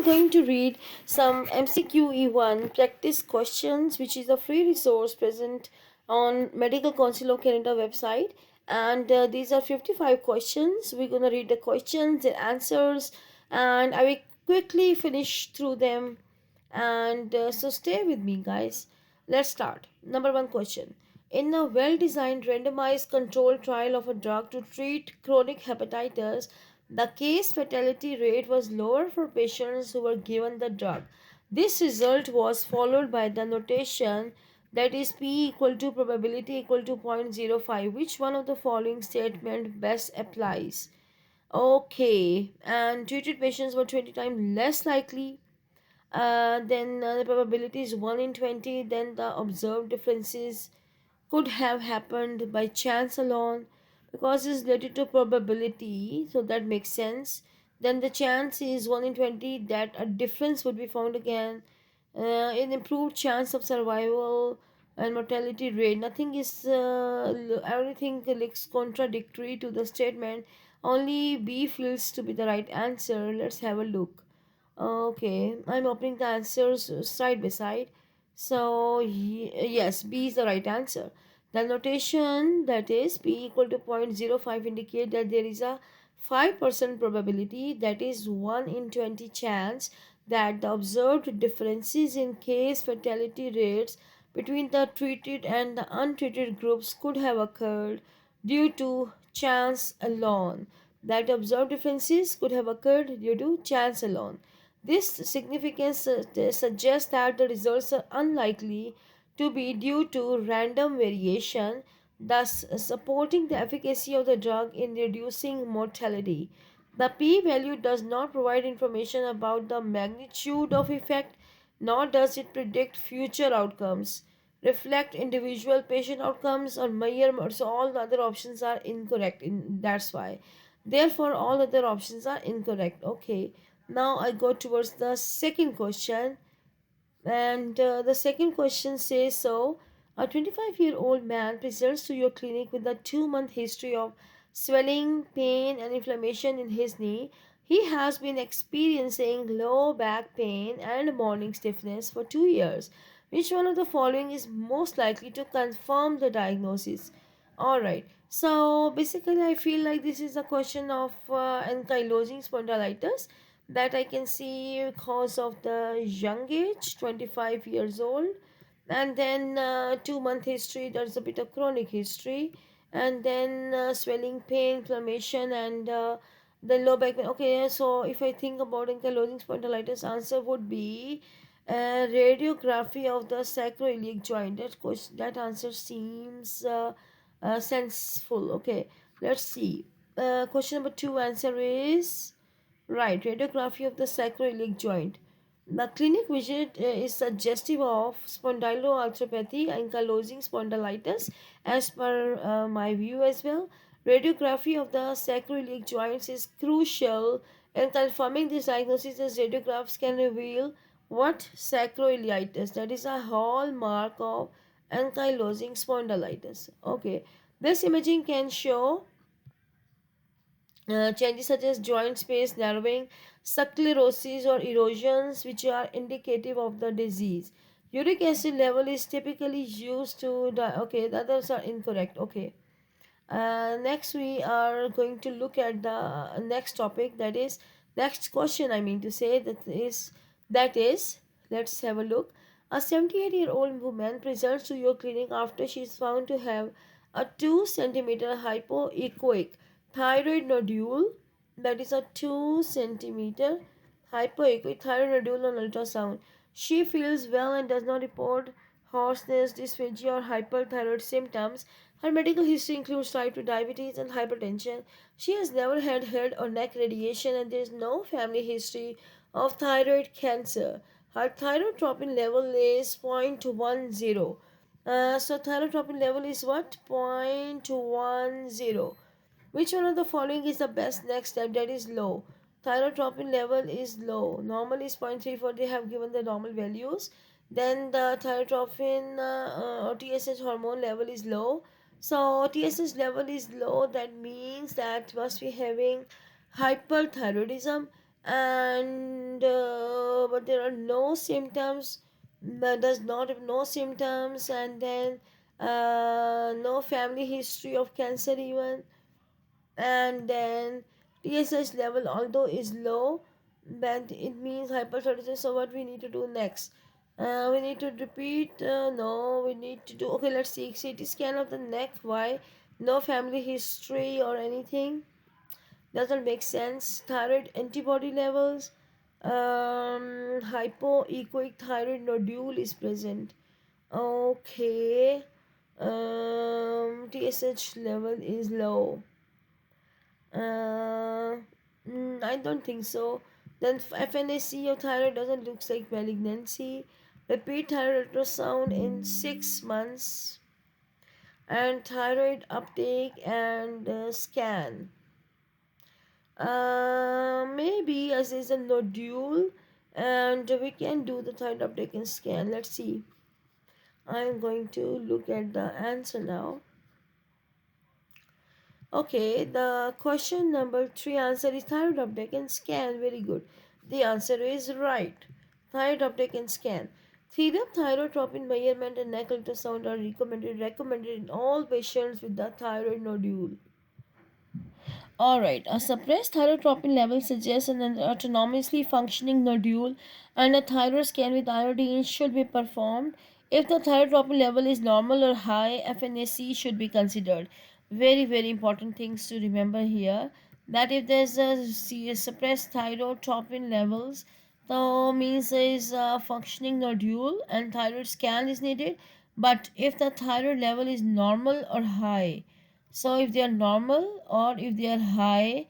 going to read some MCQE1 practice questions, which is a free resource present on Medical Council of Canada website. And these are 55 questions. We're going to read the questions, the answers, and I will quickly finish through them. And so stay with me, guys. Let's start. Number one question. In a well designed randomized controlled trial of a drug to treat chronic hepatitis, the case fatality rate was lower for patients who were given the drug. This result was followed by the notation that is P equal to probability equal to 0.05. Which one of the following statement best applies? Okay, and treated patients were 20 times less likely, then the probability is 1 in 20, then the observed differences could have happened by chance alone because it's related to probability, so that makes sense. Then the chance is 1 in 20 that a difference would be found again. In improved chance of survival and mortality rate, nothing is everything looks contradictory to the statement. Only B feels to be the right answer. Let's have a look. Okay, I'm opening the answers side by side. So, yes, B is the right answer. The notation that is P equal to 0.05 indicate that there is a 5% probability, that is 1 in 20 chance, that the observed differences in case fatality rates between the treated and the untreated groups could have occurred due to chance alone. That observed differences could have occurred due to chance alone. This significance suggests that the results are unlikely to be due to random variation, thus supporting the efficacy of the drug in reducing mortality. The p value does not provide information about the magnitude of effect, nor does it predict future outcomes, reflect individual patient outcomes, or measure. So all the other options are incorrect. That's why. Therefore, all other options are incorrect. Okay. Now I go towards the second question, and the second question says so. A 25-year-old man presents to your clinic with a 2-month history of swelling, pain, and inflammation in his knee. He has been experiencing low back pain and morning stiffness for 2 years. Which one of the following is most likely to confirm the diagnosis? Alright, so basically, I feel like this is a question of ankylosing spondylitis that I can see because of the young age, 25 years old, and then 2 month history, there's a bit of chronic history, and then swelling, pain, inflammation, and the low back pain. Okay, so if I think about ankylosing spondylitis, answer would be radiography of the sacroiliac joint. That answer seems senseful. Okay, let's see. Question number two answer is right, radiography of the sacroiliac joint. The clinic visit is suggestive of spondyloarthropathy, ankylosing spondylitis, as per my view as well. Radiography of the sacroiliac joints is crucial in confirming this diagnosis, as radiographs can reveal what sacroiliitis, that is a hallmark of ankylosing spondylitis. Okay, this imaging can show changes such as joint space narrowing, sclerosis, or erosions, which are indicative of the disease. Uric acid level is typically used to okay, the others are incorrect. Okay. Next, we are going to look at the next topic, that is next question. I mean to say that is let's have a look. A 78-year-old woman presents to your clinic after she is found to have a 2 centimeter hypoechoic thyroid nodule, that is a 2 centimeter hypoechoic thyroid nodule on ultrasound. She feels well and does not report hoarseness, dysphagia, or hyperthyroid symptoms. Her medical history includes type 2 diabetes and hypertension. She has never had head or neck radiation, and there is no family history of thyroid cancer. Her thyrotropin level is 0.10. So thyrotropin level is what? 0.10. Which one of the following is the best next step? That is low. Thyrotropin level is low. Normal is 0.34. They have given the normal values. Then the thyrotropin or TSH hormone level is low. So TSH level is low. That means that must be having hyperthyroidism. and but there are no symptoms, does not have no symptoms, and then no family history of cancer even, and then TSH level although is low, but it means hyperthyroidism. So what we need to do next? We need to repeat. No, we need to do. Okay, let's see. CT scan of the neck. Why? No family history or anything. Doesn't make sense. Thyroid antibody levels. Hypoechoic thyroid nodule is present. Okay. TSH level is low. I don't think so. Then FNAC of thyroid doesn't look like malignancy. Repeat thyroid ultrasound in 6 months, and thyroid uptake and scan. Maybe as is a nodule, and we can do the thyroid uptake and scan. Let's see. I'm going to look at the answer now. Okay, the question number 3 answer is thyroid uptake and scan. Very good. The answer is right. Thyroid uptake and scan. Serum thyrotropin measurement and neck ultrasound are recommended in all patients with the thyroid nodule. Alright, a suppressed thyrotropin level suggests an autonomously functioning nodule, and a thyroid scan with iodine should be performed. If the thyrotropin level is normal or high, FNAC should be considered. Very, very important things to remember here, that if there's a suppressed thyrotropin levels, so means there is a functioning nodule and thyroid scan is needed. But if the thyroid level is normal or high, so if they are normal or if they are high,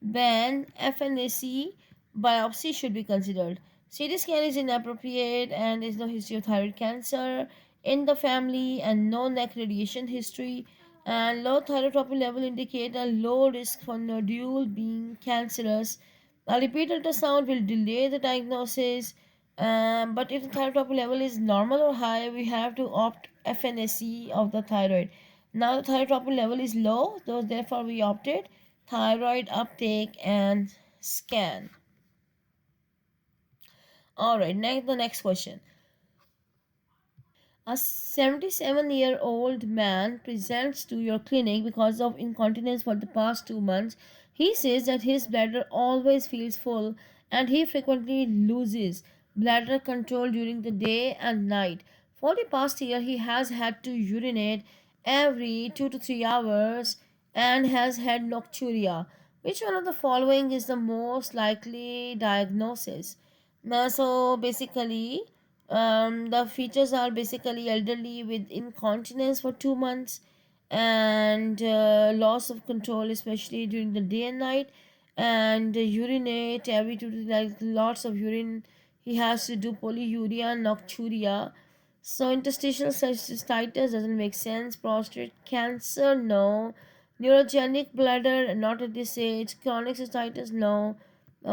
then FNAC biopsy should be considered. CT scan is inappropriate and is no history of thyroid cancer in the family and no neck radiation history. And low thyrotropin level indicate a low risk for nodule being cancerous. A repeat ultrasound will delay the diagnosis. But if the thyroid level is normal or high, we have to opt FNAC of the thyroid. Now the thyroid level is low, so therefore we opted thyroid uptake and scan. Alright, the next question. A 77-year-old man presents to your clinic because of incontinence for the past 2 months. He says that his bladder always feels full and he frequently loses bladder control during the day and night. For the past year, he has had to urinate every 2 to 3 hours and has had nocturia. Which one of the following is the most likely diagnosis? So basically, the features are basically elderly with incontinence for 2 months and loss of control, especially during the day and night, and urinate every two to like lots of urine. He has to do polyuria, nocturia. So interstitial cystitis doesn't make sense. Prostate cancer, no. Neurogenic bladder, not at this age. Chronic cystitis, no.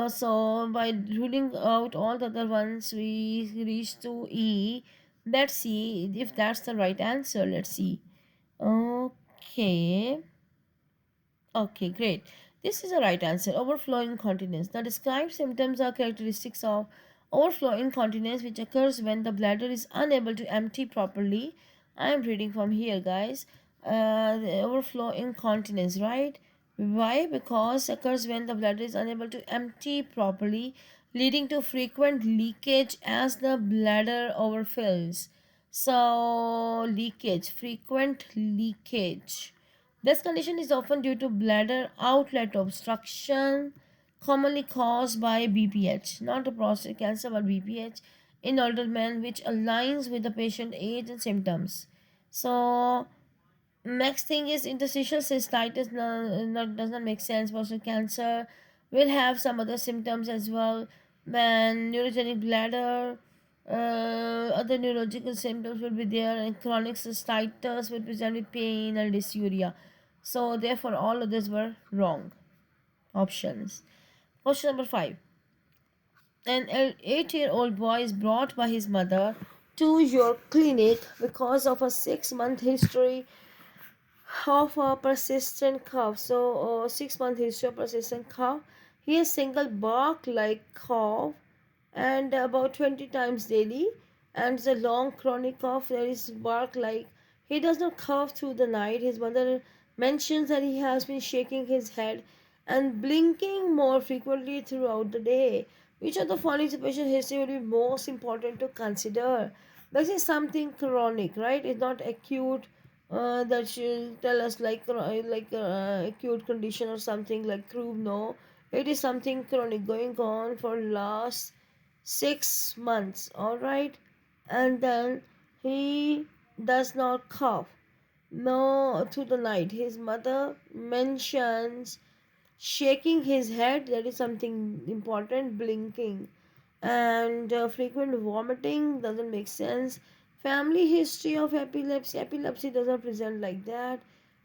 So by ruling out all the other ones, we reach to E. Let's see if that's the right answer. Let's see. Okay. Okay, great. This is the right answer. Overflowing incontinence. The described symptoms are characteristics of overflowing incontinence, which occurs when the bladder is unable to empty properly. I am reading from here, guys. The overflow incontinence, right? Why? Because occurs when the bladder is unable to empty properly, leading to frequent leakage as the bladder overfills. So, leakage, frequent leakage. This condition is often due to bladder outlet obstruction, commonly caused by BPH, not a prostate cancer but BPH in older men, which aligns with the patient age and symptoms. So, next thing is interstitial cystitis. Does not make sense. Prostate cancer will have some other symptoms as well. Then neurogenic bladder, other neurological symptoms will be there, and chronic cystitis will present with pain and dysuria. So therefore, all of these were wrong options. Question number 5. An 8-year-old boy is brought by his mother to your clinic because of a 6-month history of a persistent cough. So 6-month history of persistent cough. He has single bark like cough and about 20 times daily, and the long chronic cough there is bark like. He does not cough through the night. His mother mentions that he has been shaking his head and blinking more frequently throughout the day. Which of the following patient history would be most important to consider? This is something chronic, right? It's not acute. That should tell us acute condition or something like croup. No, it is something chronic going on for last 6 months. All right, and then he does not cough. No, through the night. His mother mentions shaking his head, that is something important, blinking, and frequent vomiting doesn't make sense. Family history of epilepsy does not present like that.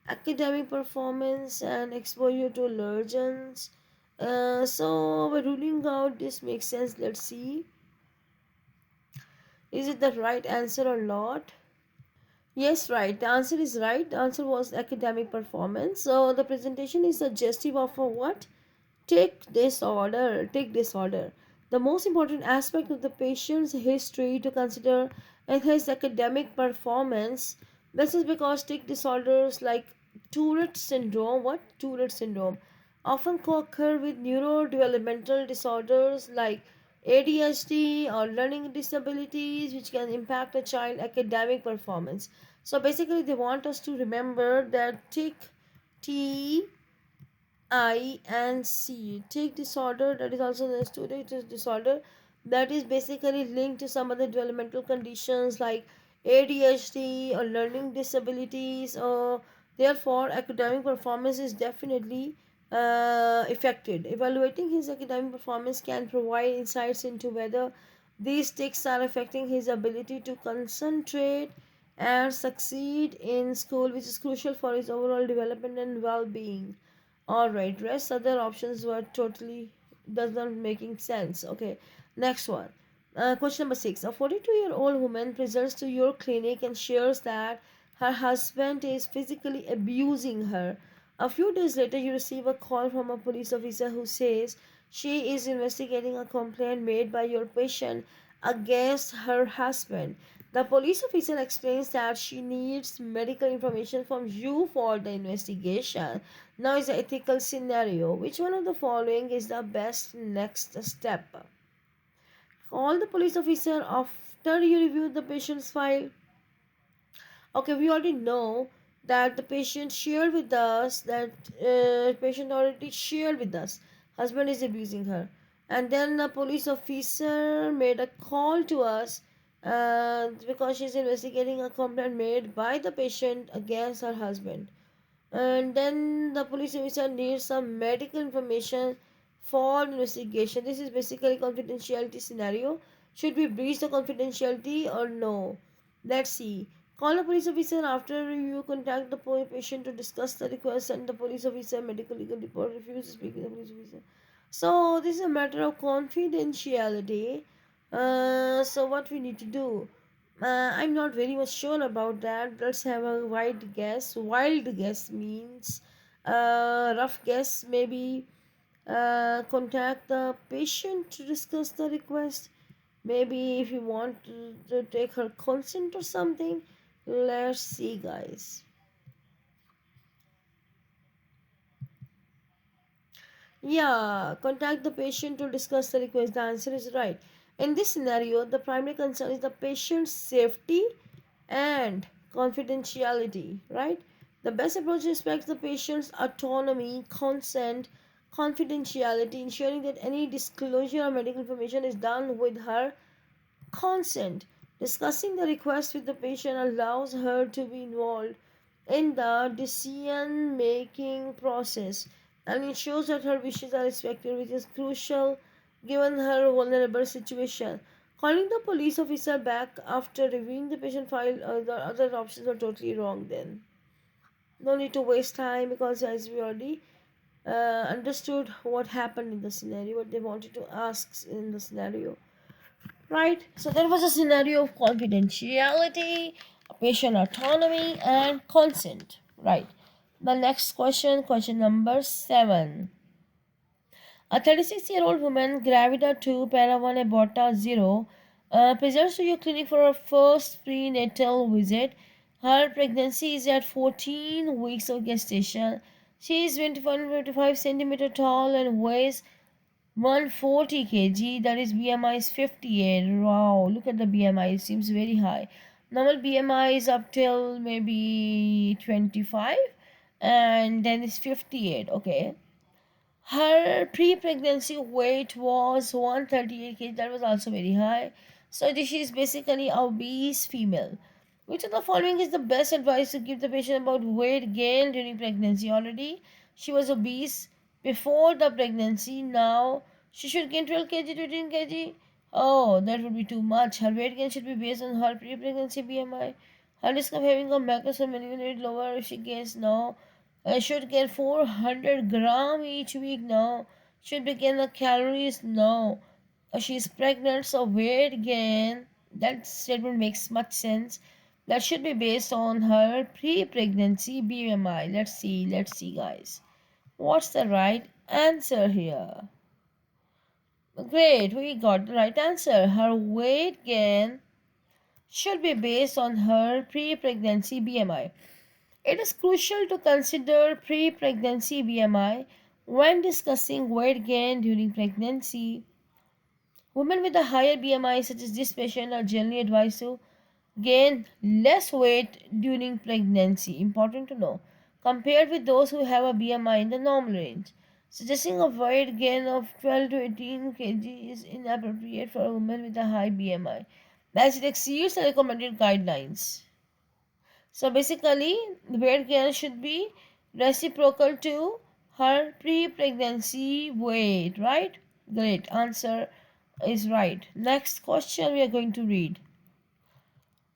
Academic performance and exposure to allergens. So we're ruling out this makes sense. Let's see, is it the right answer or not? Yes, right. The answer is right. The answer was academic performance. So the presentation is suggestive of a what? Tick disorder. The most important aspect of the patient's history to consider is his academic performance. This is because tick disorders like Tourette syndrome, often co-occur with neurodevelopmental disorders like ADHD or learning disabilities, which can impact a child's academic performance. So basically, they want us to remember that T I and C. Tick disorder, that is also known as Tourette disorder, that is basically linked to some other developmental conditions like ADHD or learning disabilities, or therefore academic performance is definitely affected. Evaluating his academic performance can provide insights into whether these tics are affecting his ability to concentrate and succeed in school, which is crucial for his overall development and well-being. All right, rest other options were totally does not making sense. Okay, next one. Question number 6. A 42-year-old woman presents to your clinic and shares that her husband is physically abusing her. A few days later, you receive a call from a police officer who says she is investigating a complaint made by your patient against her husband. The police officer explains that she needs medical information from you for the investigation. Now is the ethical scenario. Which one of the following is the best next step? Call the police officer after you review the patient's file. Okay, we already know that the patient shared with us that patient already shared with us husband is abusing her, and then the police officer made a call to us because she's investigating a complaint made by the patient against her husband, and then the police officer needs some medical information for investigation. This is basically confidentiality scenario. Should we breach the confidentiality or no? Let's see. Call a police officer after you contact the patient to discuss the request, and the police officer medical legal report refuses to speak with the police officer. So this is a matter of confidentiality. So what we need to do? I'm not very much sure about that. Let's have a wild guess. Wild guess means rough guess. Maybe contact the patient to discuss the request. Maybe if you want to take her consent or something. Let's see, guys. Yeah, contact the patient to discuss the request. The answer is right. In this scenario, the primary concern is the patient's safety and confidentiality, right? The best approach respects the patient's autonomy, consent, confidentiality, ensuring that any disclosure of medical information is done with her consent. Discussing the request with the patient allows her to be involved in the decision making process and ensures that her wishes are respected, which is crucial given her vulnerable situation. Calling the police officer back after reviewing the patient file, the other options are totally wrong then. No need to waste time because, as we already understood what happened in the scenario, what they wanted to ask in the scenario. Right, so there was a scenario of confidentiality, patient autonomy, and consent. Right, the next question, question number 7. A 36-year-old woman, gravida 2, para 1, aborta 0, presents to your clinic for her first prenatal visit. Her pregnancy is at 14 weeks of gestation. She is 25 centimeter tall and weighs 140 kg. That is BMI is 58. Wow, look at the BMI. It seems very high. Normal BMI is up till maybe 25 and then it's 58. Okay. Her pre-pregnancy weight was 138 kg. That was also very high. So she is basically a obese female. Which of the following is the best advice to give the patient about weight gain during pregnancy? Already she was obese before the pregnancy. Now she should gain 12 kg to 18 kg. Oh, that would be too much. Her weight gain should be based on her pre-pregnancy BMI. Her risk of having a Mcqs or million lower if she gains now. I should get 400 gram each week now. Should be getting the calories now. She's pregnant, so weight gain. That statement makes much sense. That should be based on her pre-pregnancy BMI. Let's see, guys. What's the right answer here? Great, we got the right answer. Her weight gain should be based on her pre-pregnancy BMI. It is crucial to consider pre-pregnancy BMI when discussing weight gain during pregnancy. Women with a higher BMI, such as this patient, are generally advised to gain less weight during pregnancy. Important to know. Compared with those who have a BMI in the normal range. Suggesting a weight gain of 12 to 18 kg is inappropriate for a woman with a high BMI, as it exceeds the recommended guidelines. So basically, the weight gain should be reciprocal to her pre-pregnancy weight, right? Great, answer is right. Next question we are going to read.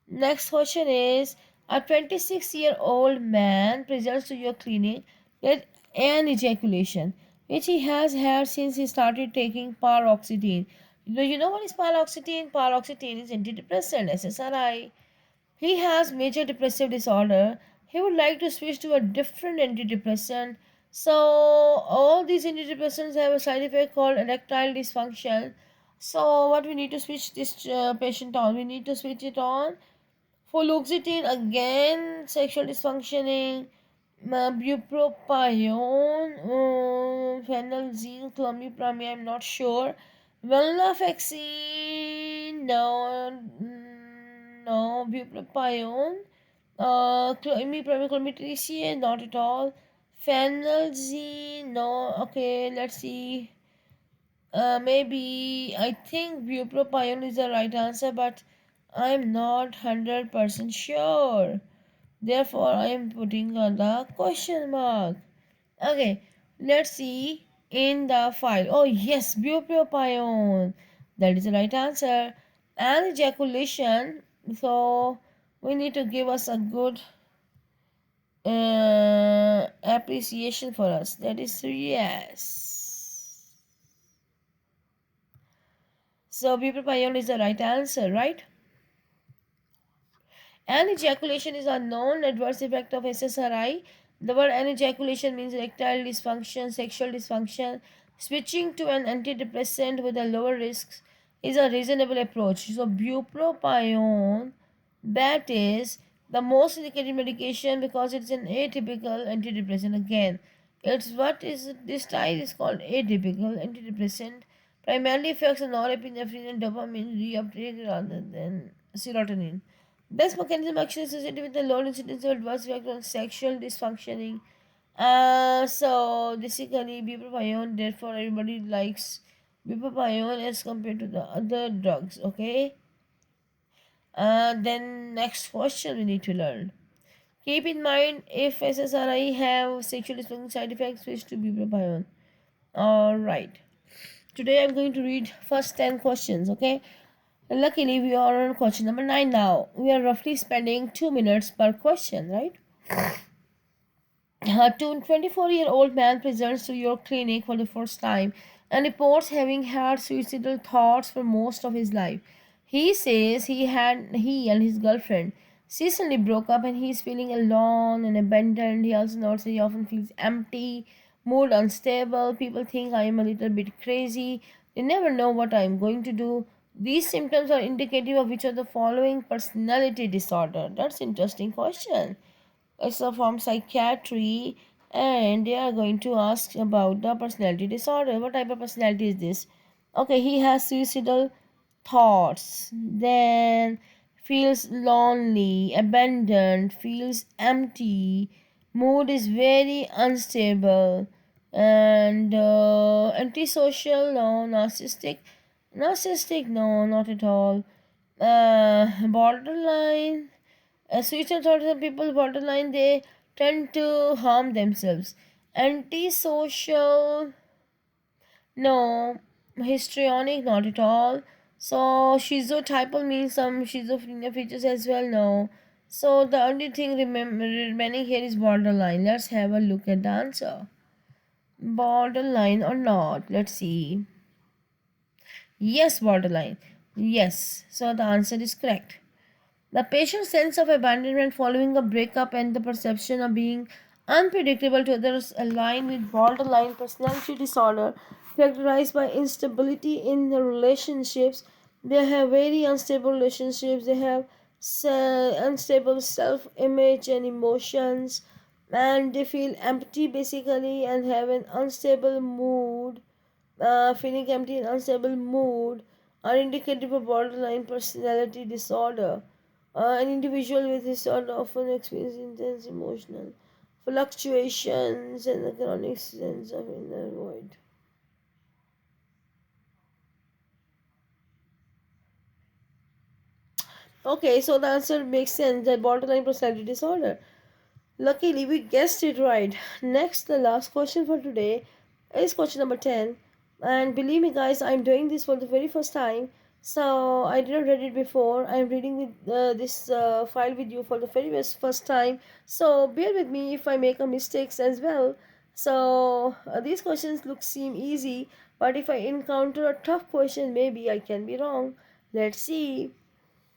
Next question is, a 26-year-old man presents to your clinic with an ejaculation which he has had since he started taking paroxetine. Do you know what is paroxetine? Paroxetine is antidepressant, SSRI. He has major depressive disorder. He would like to switch to a different antidepressant. So all these antidepressants have a side effect called erectile dysfunction. So what we need to switch this patient on? We need to switch it on fluoxetine again, sexual dysfunctioning, bupropion, phenelzine, clomipramine, I'm not sure. Venlafaxine, no, no, bupropion, clomipramine, clomitricine, not at all. Phenelzine, no, okay, let's see. Maybe I think bupropion is the right answer, but I'm not 100% sure. Therefore, I am putting on the question mark. Okay, let's see in the file. Oh yes, bupropion. That is the right answer. And ejaculation. So we need to give us a good appreciation for us. That is yes. So bupropion is the right answer, right? An ejaculation is a known adverse effect of SSRI. The word an ejaculation means erectile dysfunction, sexual dysfunction. Switching to an antidepressant with a lower risk is a reasonable approach. So bupropion, that is the most indicated medication because it's an atypical antidepressant. Again, it's what is this type is called atypical antidepressant. Primarily affects the norepinephrine and dopamine reuptake rather than serotonin. This mechanism actually associated with the low incidence of adverse effect on sexual dysfunctioning. So basically, bupropion. Therefore, everybody likes bupropion as compared to the other drugs. Okay. Then next question we need to learn. Keep in mind if SSRI have sexual dysfunction side effects, switch to bupropion. All right. Today I'm going to read first 10 questions. Okay. Luckily, we are on question number 9 now. We are roughly spending 2 minutes per question, right? A 24-year-old man presents to your clinic for the first time and reports having had suicidal thoughts for most of his life. He says he and his girlfriend recently broke up and he is feeling alone and abandoned. He also notes that he often feels empty mood unstable, people think I am a little bit crazy, they never know what I am going to do. These symptoms are indicative of which of the following personality disorder? That's interesting question. It's from psychiatry, and they are going to ask about the personality disorder. What type of personality is this? Okay, he has suicidal thoughts, then feels lonely, abandoned, feels empty, mood is very unstable, and antisocial, no, narcissistic, no, not at all, borderline, suicidal thoughts of people borderline, they tend to harm themselves. Antisocial, no. Histrionic, not at all. So schizotypal means some schizophrenia features as well, no. So the only thing remaining here is borderline. Let's have a look at the answer. Borderline or not? Let's see. Yes, borderline. Yes. So the answer is correct. The patient's sense of abandonment following a breakup and the perception of being unpredictable to others align with borderline personality disorder, characterized by instability in the relationships. They have very unstable relationships, they have unstable self image and emotions, and they feel empty basically and have an unstable mood. Feeling empty and unstable mood are indicative of borderline personality disorder. An individual with this disorder often experiences intense emotional fluctuations and a chronic sense of inner void. Okay, so the answer makes sense that borderline personality disorder. Luckily, we guessed it right. Next, the last question for today is question number 10. And believe me, guys, I'm doing this for the very first time. So, I didn't read it before. I'm reading this file with you for the very first time. So, bear with me if I make a mistakes as well. So, these questions seem easy, but if I encounter a tough question, maybe I can be wrong. Let's see.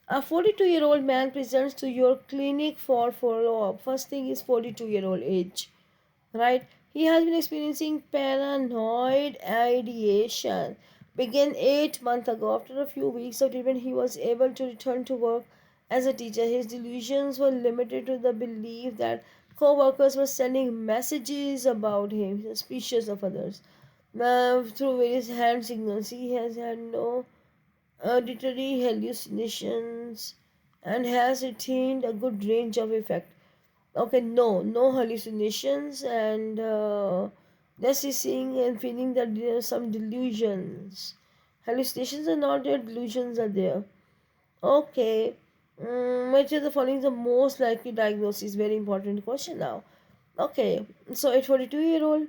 A 42-year-old man presents to your clinic for follow-up. First thing is 42-year-old age, right? He has been experiencing paranoid ideation. Began 8 months ago. After a few weeks of treatment, he was able to return to work as a teacher. His delusions were limited to the belief that co-workers were sending messages about him, suspicious of others. Through various hand signals, he has had no auditory hallucinations and has retained a good range of effect. Okay, no hallucinations, and just seeing and feeling that there are some delusions. Hallucinations are not there, delusions are there. Okay, which of the following is the most likely diagnosis? Very important question now. Okay, so at 42-year-old,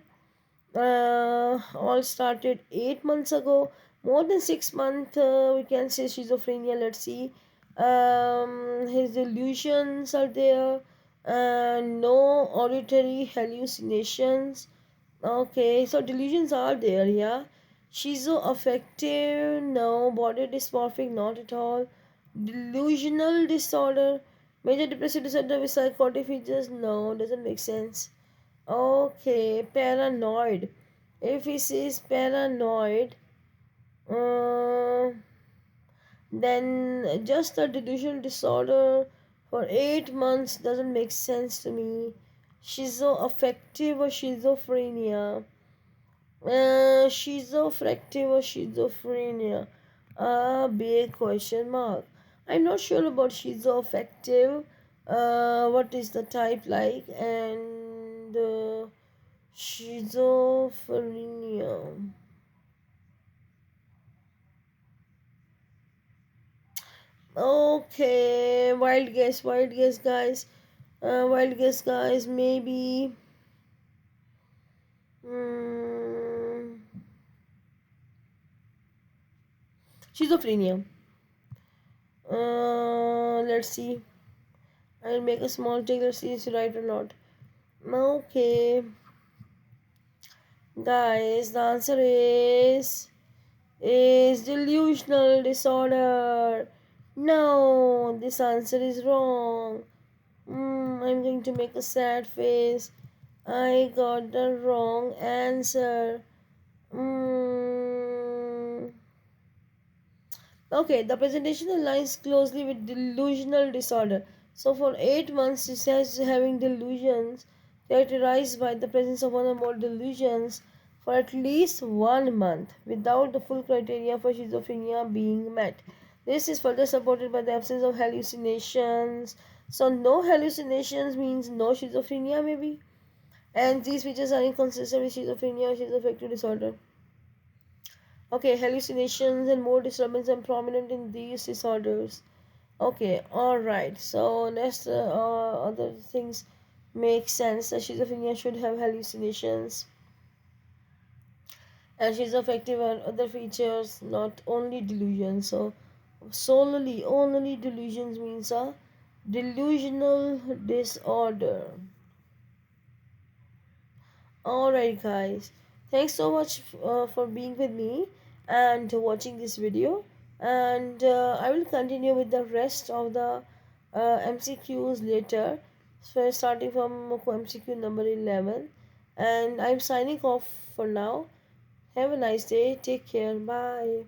all started 8 months ago, more than 6 months, we can say schizophrenia. Let's see, his delusions are there, no auditory hallucinations. Okay, so delusions are there, yeah. Schizoaffective, no. Body dysmorphic, not at all. Delusional disorder, major depressive disorder with psychotic features, no, doesn't make sense. Okay, paranoid. If he says paranoid, uh, then just a delusional disorder for 8 months doesn't make sense to me. Schizoaffective or schizophrenia. Schizoaffective or schizophrenia. A big question mark. I'm not sure about schizoaffective. What is the type like? And schizophrenia. Okay, wild guess, guys. Wild guess, guys. Maybe. Mm, schizophrenia. Let's see. I'll make a small take. Let's see if it's right or not. Okay, guys. The answer is delusional disorder. No, this answer is wrong. I'm going to make a sad face. I got the wrong answer. Mm. Okay, the presentation aligns closely with delusional disorder. So, for 8 months, she says having delusions characterized by the presence of one or more delusions for at least 1 month without the full criteria for schizophrenia being met. This is further supported by the absence of hallucinations. So, no hallucinations means no schizophrenia, maybe. And these features are inconsistent with schizophrenia or schizoaffective disorder. Okay, hallucinations and mood disturbance are prominent in these disorders. Okay, alright. So next, other things make sense. That schizophrenia should have hallucinations, and schizoaffective and other features, not only delusions. So solely only delusions means a delusional disorder. Alright, guys. Thanks so much for being with me and watching this video. And I will continue with the rest of the MCQs later. So, starting from MCQ number 11. And I'm signing off for now. Have a nice day. Take care. Bye.